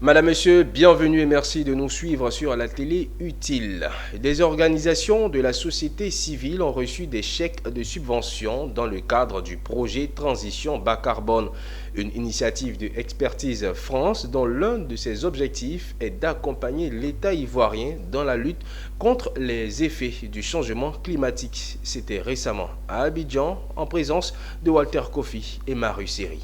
Madame, Monsieur, bienvenue et merci de nous suivre sur la télé utile. Des organisations de la société civile ont reçu des chèques de subvention dans le cadre du projet Transition bas carbone, une initiative de Expertise France dont l'un de ses objectifs est d'accompagner l'État ivoirien dans la lutte contre les effets du changement climatique. C'était récemment à Abidjan en présence de Walter Kofi et Maru Seri.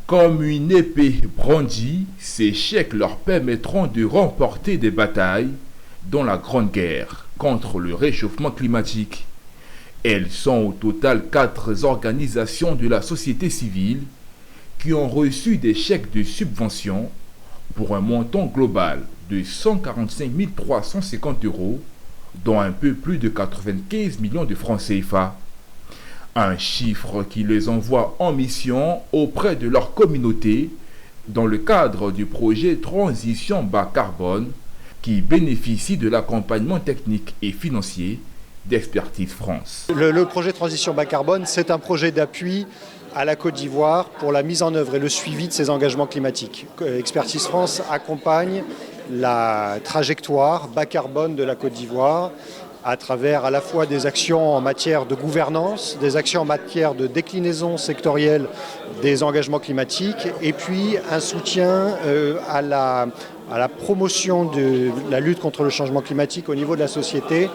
Comme une épée brandie, ces chèques leur permettront de remporter des batailles dans la Grande Guerre contre le réchauffement climatique. Elles sont au total 4 organisations de la société civile qui ont reçu des chèques de subvention pour un montant global de 145 350 €, dont un peu plus de 95 millions de francs CFA. Un chiffre qui les envoie en mission auprès de leur communauté dans le cadre du projet Transition bas carbone qui bénéficie de l'accompagnement technique et financier d'Expertise France. Le projet Transition bas carbone, c'est un projet d'appui à la Côte d'Ivoire pour la mise en œuvre et le suivi de ses engagements climatiques. Expertise France accompagne la trajectoire bas carbone de la Côte d'Ivoire à travers à la fois des actions en matière de gouvernance, des actions en matière de déclinaison sectorielle des engagements climatiques et puis un soutien à la promotion de la lutte contre le changement climatique au niveau de la société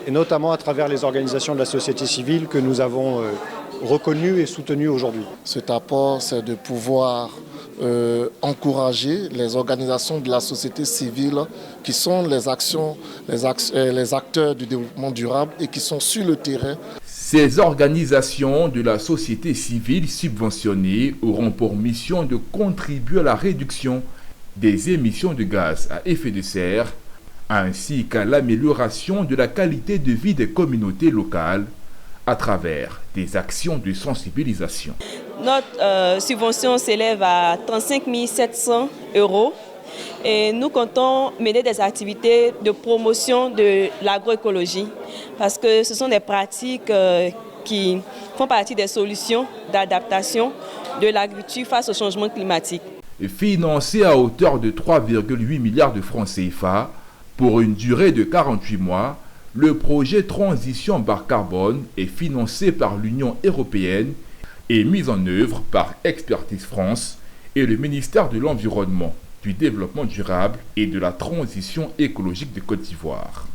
et notamment à travers les organisations de la société civile que nous avons reconnues et soutenues aujourd'hui. Cet apport, c'est de pouvoir encourager les organisations de la société civile qui sont les acteurs du développement durable et qui sont sur le terrain. Ces organisations de la société civile subventionnées auront pour mission de contribuer à la réduction des émissions de gaz à effet de serre ainsi qu'à l'amélioration de la qualité de vie des communautés locales à travers des actions de sensibilisation. Notre subvention s'élève à 35 700 € et nous comptons mener des activités de promotion de l'agroécologie parce que ce sont des pratiques qui font partie des solutions d'adaptation de l'agriculture face au changement climatique. Financé à hauteur de 3,8 milliards de francs CFA pour une durée de 48 mois, le projet Transition bas carbone est financé par l'Union européenne et mis en œuvre par Expertise France et le ministère de l'Environnement, du Développement durable et de la Transition écologique de Côte d'Ivoire.